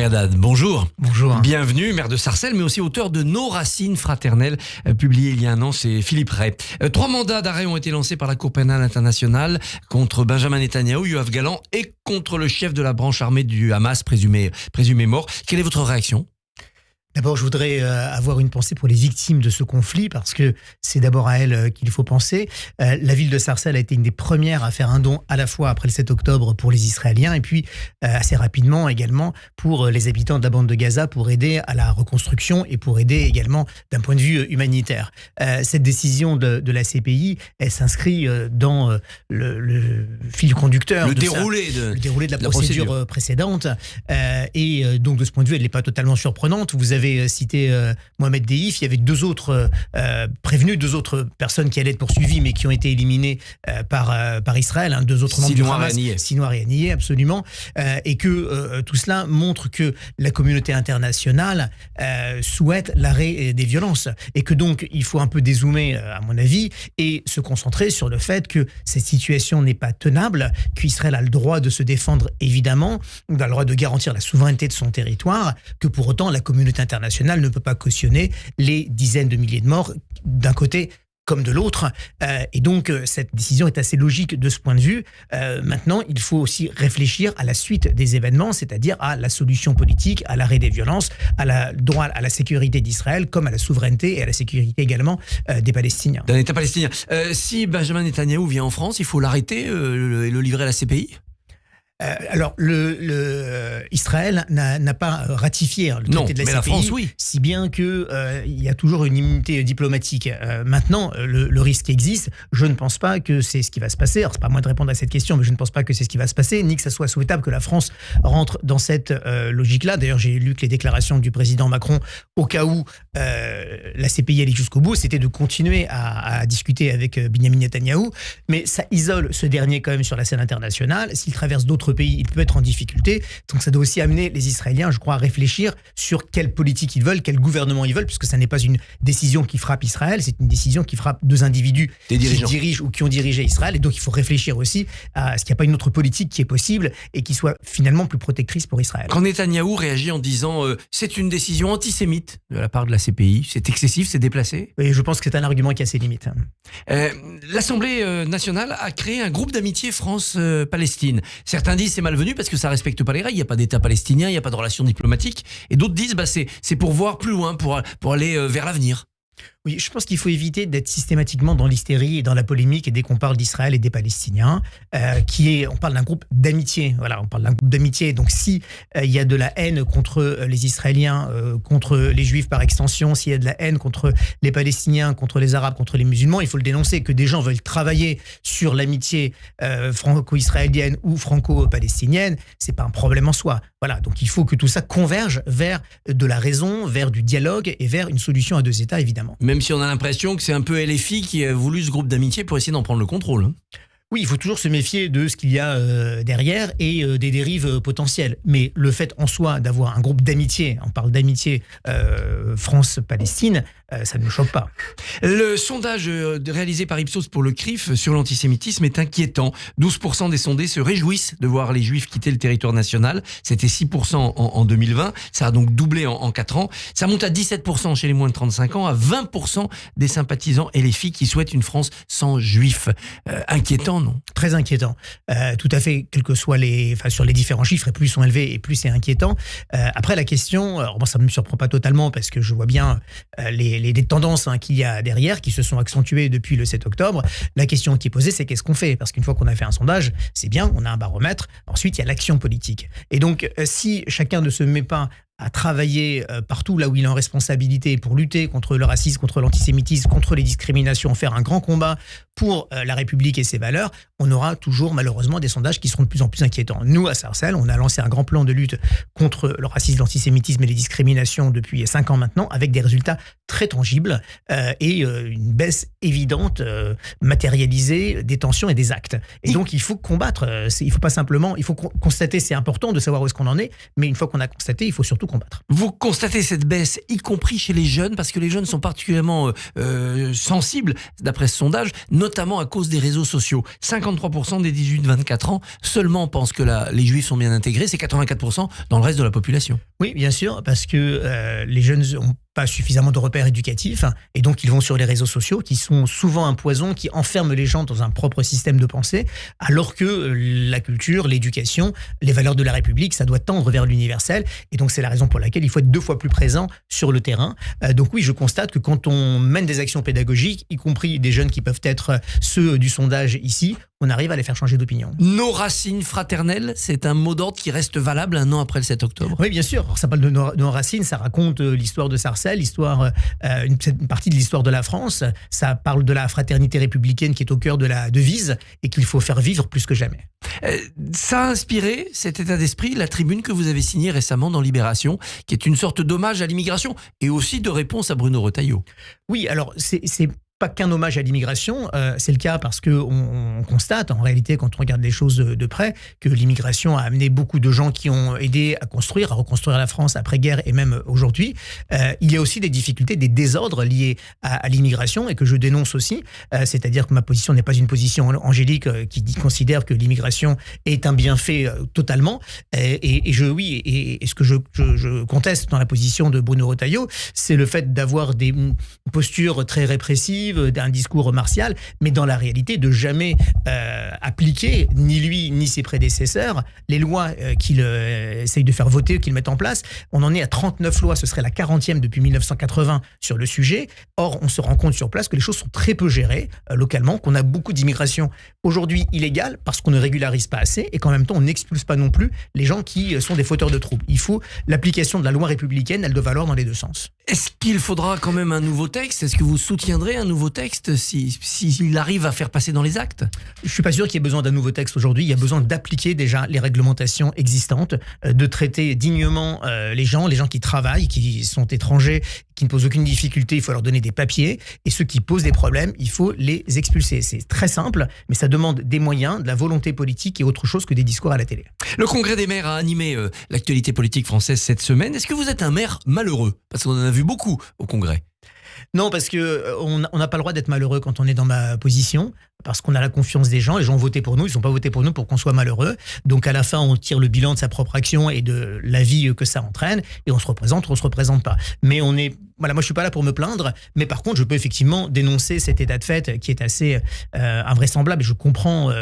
Haddad, bonjour. Bonjour. Bienvenue, maire de Sarcelles, mais aussi auteur de Nos racines fraternelles, publié il y a un an, c'est Philippe Ray. 3 mandats d'arrêt ont été lancés par la Cour pénale internationale contre Benjamin Netanyahou, Yoav Gallant et contre le chef de la branche armée du Hamas, présumé mort. Quelle est votre réaction ? D'abord, je voudrais avoir une pensée pour les victimes de ce conflit, parce que c'est d'abord à elles qu'il faut penser. La ville de Sarcelles a été une des premières à faire un don à la fois après le 7 octobre pour les Israéliens et puis assez rapidement également pour les habitants de la bande de Gaza, pour aider à la reconstruction et pour aider également d'un point de vue humanitaire. Cette décision de la CPI, elle s'inscrit dans le fil conducteur. Le déroulé de la procédure précédente. Et donc, de ce point de vue, elle n'est pas totalement surprenante. Vous avez cité Mohamed Deif, il y avait 2 autres prévenus, 2 autres personnes qui allaient être poursuivies mais qui ont été éliminées par Israël, 2 autres membres du Hamas, Sinwar et Haniyeh, absolument, et que tout cela montre que la communauté internationale souhaite l'arrêt des violences et que donc il faut un peu dézoomer à mon avis et se concentrer sur le fait que cette situation n'est pas tenable, qu'Israël a le droit de se défendre évidemment, a le droit de garantir la souveraineté de son territoire, que pour autant la communauté internationale ne peut pas cautionner les dizaines de milliers de morts d'un côté comme de l'autre. Et donc, cette décision est assez logique de ce point de vue. Maintenant, il faut aussi réfléchir à la suite des événements, c'est-à-dire à la solution politique, à l'arrêt des violences, droit à la sécurité d'Israël, comme à la souveraineté et à la sécurité également des Palestiniens. D'un État palestinien. Si Benjamin Netanyahou vient en France, il faut l'arrêter et le livrer à la CPI ? Alors, Israël n'a pas ratifié le traité de la CPI, la France, oui. Si bien que il y a toujours une immunité diplomatique. Maintenant, le risque existe. Je ne pense pas que c'est ce qui va se passer. Alors, c'est pas à moi de répondre à cette question, mais je ne pense pas que c'est ce qui va se passer, ni que ça soit souhaitable que la France rentre dans cette logique-là. D'ailleurs, j'ai lu que les déclarations du président Macron, au cas où la CPI allait jusqu'au bout, c'était de continuer à discuter avec Benjamin Netanyahou. Mais ça isole ce dernier quand même sur la scène internationale. S'il traverse d'autres pays, il peut être en difficulté. Donc ça doit aussi amener les Israéliens, je crois, à réfléchir sur quelle politique ils veulent, quel gouvernement ils veulent, puisque ça n'est pas une décision qui frappe Israël, c'est une décision qui frappe 2 individus qui dirigent ou qui ont dirigé Israël. Et donc il faut réfléchir aussi à ce qu'il n'y a pas une autre politique qui est possible et qui soit finalement plus protectrice pour Israël. Quand Netanyahou réagit en disant c'est une décision antisémite de la part de la CPI, c'est excessif, c'est déplacé. Et je pense que c'est un argument qui a ses limites. L'Assemblée nationale a créé un groupe d'amitié France-Palestine. Certains disent c'est malvenu parce que ça respecte pas les règles, il n'y a pas d'État palestinien, il n'y a pas de relations diplomatiques. Et d'autres disent c'est pour voir plus loin, pour aller vers l'avenir. Oui, je pense qu'il faut éviter d'être systématiquement dans l'hystérie et dans la polémique et dès qu'on parle d'Israël et des Palestiniens, on parle d'un groupe d'amitié. Voilà, on parle d'un groupe d'amitié. Donc, si il y a de la haine contre les Israéliens, contre les Juifs par extension, s'il y a de la haine contre les Palestiniens, contre les Arabes, contre les musulmans, il faut le dénoncer. Que des gens veulent travailler sur l'amitié franco-israélienne ou franco-palestinienne, c'est pas un problème en soi. Voilà, donc il faut que tout ça converge vers de la raison, vers du dialogue et vers une solution à 2 États, évidemment. Même si on a l'impression que c'est un peu LFI qui a voulu ce groupe d'amitié pour essayer d'en prendre le contrôle. Oui, il faut toujours se méfier de ce qu'il y a derrière et des dérives potentielles. Mais le fait en soi d'avoir un groupe d'amitié, on parle d'amitié France-Palestine, ça ne me choque pas. Le sondage réalisé par Ipsos pour le CRIF sur l'antisémitisme est inquiétant. 12% des sondés se réjouissent de voir les Juifs quitter le territoire national. C'était 6% en 2020. Ça a donc doublé en 4 ans. Ça monte à 17% chez les moins de 35 ans, à 20% des sympathisants LFI qui souhaitent une France sans Juifs. Inquiétant, non ? Très inquiétant. Tout à fait, quels que soient sur les différents chiffres, et plus ils sont élevés et plus c'est inquiétant. Après, la question, alors moi ça ne me surprend pas totalement parce que je vois bien les tendances qu'il y a derrière qui se sont accentuées depuis le 7 octobre. La question qui est posée, c'est qu'est-ce qu'on fait ? Parce qu'une fois qu'on a fait un sondage, c'est bien, on a un baromètre. Ensuite, il y a l'action politique. Et donc, si chacun ne se met pas à travailler partout là où il est en responsabilité pour lutter contre le racisme, contre l'antisémitisme, contre les discriminations, faire un grand combat pour la République et ses valeurs, on aura toujours malheureusement des sondages qui seront de plus en plus inquiétants. Nous, à Sarcelles, on a lancé un grand plan de lutte contre le racisme, l'antisémitisme et les discriminations depuis 5 ans maintenant, avec des résultats très tangibles et une baisse évidente, matérialisée des tensions et des actes. Et donc, il faut combattre. Il faut pas simplement, il faut constater, c'est important de savoir où est-ce qu'on en est, mais une fois qu'on a constaté, il faut surtout combattre. Vous constatez cette baisse, y compris chez les jeunes, parce que les jeunes sont particulièrement sensibles, d'après ce sondage, notamment à cause des réseaux sociaux. 53% des 18-24 ans seulement pensent que les Juifs sont bien intégrés, c'est 84% dans le reste de la population. Oui, bien sûr, parce que les jeunes ont pas suffisamment de repères éducatifs et donc ils vont sur les réseaux sociaux qui sont souvent un poison qui enferme les gens dans un propre système de pensée, alors que la culture, l'éducation, les valeurs de la République, ça doit tendre vers l'universel, et donc c'est la raison pour laquelle il faut être 2 fois plus présent sur le terrain. Donc oui, je constate que quand on mène des actions pédagogiques, y compris des jeunes qui peuvent être ceux du sondage ici, on arrive à les faire changer d'opinion. Nos racines fraternelles, c'est un mot d'ordre qui reste valable un an après le 7 octobre. Oui, bien sûr. Alors, ça parle de nos racines, ça raconte l'histoire de Sarcelles, une partie de l'histoire de la France. Ça parle de la fraternité républicaine qui est au cœur de la devise et qu'il faut faire vivre plus que jamais. Ça a inspiré cet état d'esprit, la tribune que vous avez signée récemment dans Libération, qui est une sorte d'hommage à l'immigration et aussi de réponse à Bruno Retailleau. Oui, alors c'est pas qu'un hommage à l'immigration, c'est le cas parce qu'on constate en réalité quand on regarde les choses de près que l'immigration a amené beaucoup de gens qui ont aidé à reconstruire la France après-guerre et même aujourd'hui. Il y a aussi des difficultés, des désordres liés à l'immigration et que je dénonce aussi, c'est-à-dire que ma position n'est pas une position angélique qui considère que l'immigration est un bienfait totalement et ce que je conteste dans la position de Bruno Retailleau, c'est le fait d'avoir des postures très répressives, d'un discours martial, mais dans la réalité de jamais appliquer, ni lui ni ses prédécesseurs, les lois qu'il essaye de faire voter, qu'il met en place. On en est à 39 lois, ce serait la 40e depuis 1980 sur le sujet. Or, on se rend compte sur place que les choses sont très peu gérées localement, qu'on a beaucoup d'immigration aujourd'hui illégale parce qu'on ne régularise pas assez et qu'en même temps, on n'expulse pas non plus les gens qui sont des fauteurs de troubles. Il faut l'application de la loi républicaine, elle doit valoir dans les 2 sens. Est-ce qu'il faudra quand même un nouveau texte ? Est-ce que vous soutiendrez un nouveau texte s'il arrive à faire passer dans les actes ? Je ne suis pas sûr qu'il y ait besoin d'un nouveau texte aujourd'hui. Il y a besoin d'appliquer déjà les réglementations existantes, de traiter dignement les gens qui travaillent, qui sont étrangers, qui ne posent aucune difficulté, il faut leur donner des papiers. Et ceux qui posent des problèmes, il faut les expulser. C'est très simple, mais ça demande des moyens, de la volonté politique et autre chose que des discours à la télé. Le Congrès des maires a animé l'actualité politique française cette semaine. Est-ce que vous êtes un maire malheureux ? Parce qu'on en a vu beaucoup au Congrès. Non, parce qu'on n'a pas le droit d'être malheureux quand on est dans ma position, parce qu'on a la confiance des gens. Les gens ont voté pour nous, ils ne sont pas votés pour nous pour qu'on soit malheureux. Donc à la fin, on tire le bilan de sa propre action et de la vie que ça entraîne, et on se représente ou on ne se représente pas. Mais moi je ne suis pas là pour me plaindre, mais par contre, je peux effectivement dénoncer cet état de fait qui est assez invraisemblable, et je comprends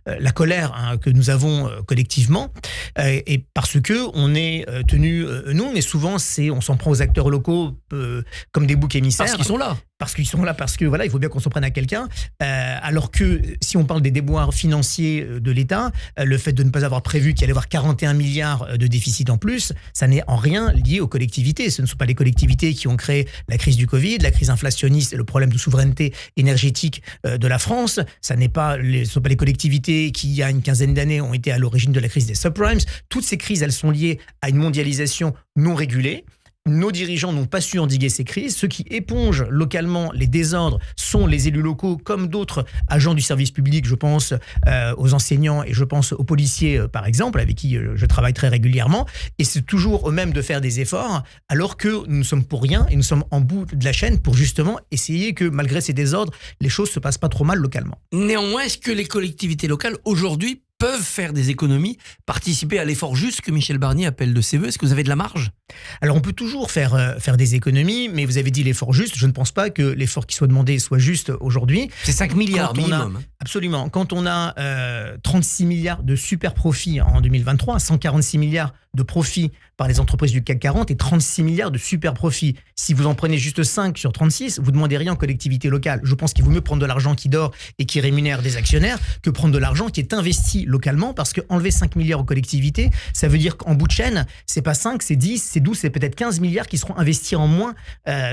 la colère que nous avons collectivement, et parce que on est tenu, nous, mais souvent, on s'en prend aux acteurs locaux comme des boucs émissaires. Parce qu'ils sont là. Parce que voilà, il faut bien qu'on s'en prenne à quelqu'un. Alors que si on parle des déboires financiers de l'État, le fait de ne pas avoir prévu qu'il allait y avoir 41 milliards de déficit en plus, ça n'est en rien lié aux collectivités. Ce ne sont pas les collectivités qui ont créé la crise du Covid, la crise inflationniste et le problème de souveraineté énergétique de la France. Ce ne sont pas les collectivités qui, il y a une quinzaine d'années, ont été à l'origine de la crise des subprimes. Toutes ces crises, elles sont liées à une mondialisation non régulée. Nos dirigeants n'ont pas su endiguer ces crises. Ceux qui épongent localement les désordres sont les élus locaux, comme d'autres agents du service public. Je pense aux enseignants et je pense aux policiers, par exemple, avec qui je travaille très régulièrement. Et c'est toujours eux-mêmes de faire des efforts, alors que nous ne sommes pour rien et nous sommes en bout de la chaîne pour justement essayer que, malgré ces désordres, les choses se passent pas trop mal localement. Néanmoins, est-ce que les collectivités locales, aujourd'hui, peuvent faire des économies, participer à l'effort juste que Michel Barnier appelle de ses voeux? Est-ce que vous avez de la marge? Alors on peut toujours faire des économies, mais vous avez dit l'effort juste. Je ne pense pas que l'effort qui soit demandé soit juste aujourd'hui. C'est 5 milliards minimum. Absolument. Quand on a 36 milliards de super profits en 2023, 146 milliards de profits par les entreprises du CAC 40 et 36 milliards de super profits. Si vous en prenez juste 5 sur 36, vous ne demandez rien aux collectivités locales. Je pense qu'il vaut mieux prendre de l'argent qui dort et qui rémunère des actionnaires que prendre de l'argent qui est investi localement, parce qu'enlever 5 milliards aux collectivités, ça veut dire qu'en bout de chaîne, c'est pas 5, c'est 10, c'est 12, c'est peut-être 15 milliards qui seront investis en moins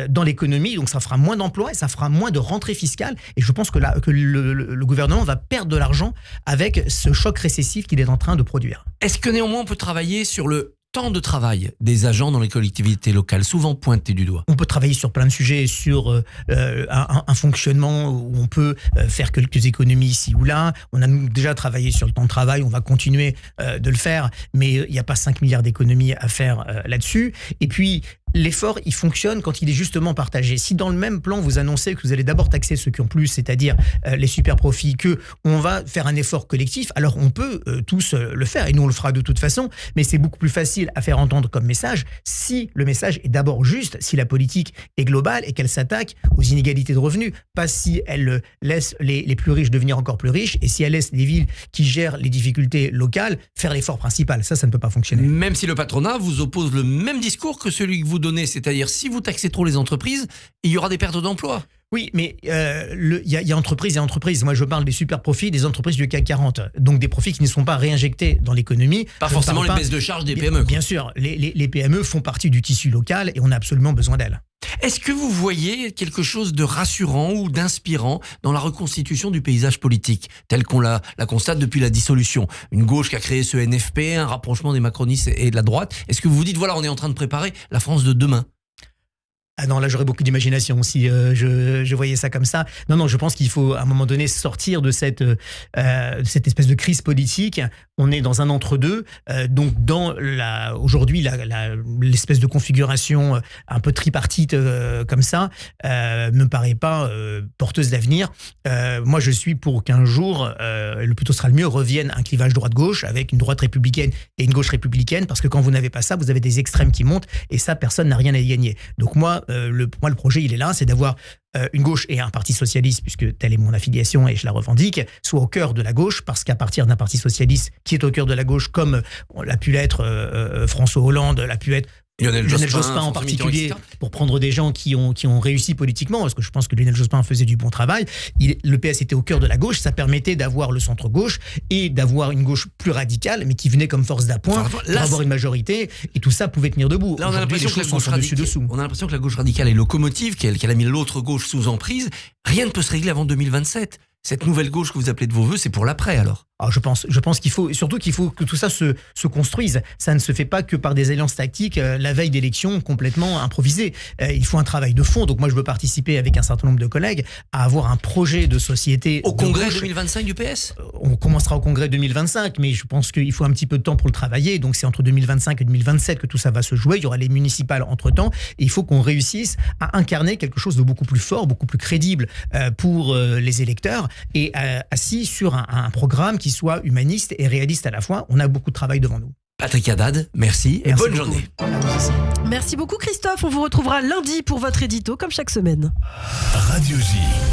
dans l'économie. Donc ça fera moins d'emplois et ça fera moins de rentrée fiscale. Et je pense que le gouvernement va perdre de l'argent avec ce choc récessif qu'il est en train de produire. Est-ce que néanmoins on peut travailler sur le temps de travail des agents dans les collectivités locales, souvent pointés du doigt? On peut travailler sur plein de sujets, sur un fonctionnement où on peut faire quelques économies ici ou là. On a déjà travaillé sur le temps de travail, on va continuer de le faire, mais il n'y a pas 5 milliards d'économies à faire là-dessus. Et puis, l'effort, il fonctionne quand il est justement partagé. Si dans le même plan, vous annoncez que vous allez d'abord taxer ceux qui ont plus, c'est-à-dire les super profits, que on va faire un effort collectif, alors on peut tous le faire, et nous on le fera de toute façon, mais c'est beaucoup plus facile à faire entendre comme message si le message est d'abord juste, si la politique est globale et qu'elle s'attaque aux inégalités de revenus, pas si elle laisse les plus riches devenir encore plus riches, et si elle laisse les villes qui gèrent les difficultés locales faire l'effort principal. Ça ne peut pas fonctionner. Même si le patronat vous oppose le même discours que celui que vous donnez, c'est-à-dire si vous taxez trop les entreprises, il y aura des pertes d'emplois. Oui, mais il y a entreprises et entreprises. Moi, je parle des super profits des entreprises du CAC 40. Donc, des profits qui ne sont pas réinjectés dans l'économie. Pas forcément les baisses de charges des PME. Bien sûr, les PME font partie du tissu local et on a absolument besoin d'elles. Est-ce que vous voyez quelque chose de rassurant ou d'inspirant dans la reconstitution du paysage politique, tel qu'on la constate depuis la dissolution? Une gauche qui a créé ce NFP, un rapprochement des macronistes et de la droite. Est-ce que vous vous dites, voilà, on est en train de préparer la France de demain? Ah non, là j'aurais beaucoup d'imagination si je voyais ça comme ça. Non, je pense qu'il faut à un moment donné sortir de cette espèce de crise politique. On est dans un entre-deux. Donc aujourd'hui, l'espèce de configuration un peu tripartite comme ça me paraît pas porteuse d'avenir. Moi, je suis pour qu'un jour, le plus tôt sera le mieux, revienne un clivage droite-gauche avec une droite républicaine et une gauche républicaine, parce que quand vous n'avez pas ça, vous avez des extrêmes qui montent et ça, personne n'a rien à y gagner. Donc moi, pour moi, le projet, il est là, c'est d'avoir une gauche et un parti socialiste, puisque telle est mon affiliation et je la revendique, soit au cœur de la gauche, parce qu'à partir d'un parti socialiste qui est au cœur de la gauche, comme l'a pu l'être François Hollande, l'a pu être Lionel Jospin en particulier, pour prendre des gens qui ont réussi politiquement, parce que je pense que Lionel Jospin faisait du bon travail. Le PS était au cœur de la gauche, ça permettait d'avoir le centre-gauche et d'avoir une gauche plus radicale, mais qui venait comme force d'appoint pour avoir une majorité, et tout ça pouvait tenir debout. Là, on a l'impression que la gauche radicale est locomotive, qu'elle a mis l'autre gauche sous emprise. Rien ne peut se régler avant 2027. Cette nouvelle gauche que vous appelez de vos voeux, c'est pour l'après alors? Alors je pense qu'il faut, surtout qu'il faut que tout ça se construise. Ça ne se fait pas que par des alliances tactiques la veille d'élections complètement improvisées. Il faut un travail de fond. Donc moi je veux participer avec un certain nombre de collègues à avoir un projet de société. Au congrès 2025 du PS? On commencera au congrès 2025, mais je pense qu'il faut un petit peu de temps pour le travailler. Donc c'est entre 2025 et 2027 que tout ça va se jouer. Il y aura les municipales entre-temps. Et il faut qu'on réussisse à incarner quelque chose de beaucoup plus fort, beaucoup plus crédible pour les électeurs, et assis sur un programme qui soit humaniste et réaliste à la fois. On a beaucoup de travail devant nous. Patrick Haddad, merci et bonne journée. Merci beaucoup Christophe, on vous retrouvera lundi pour votre édito comme chaque semaine. Radio J.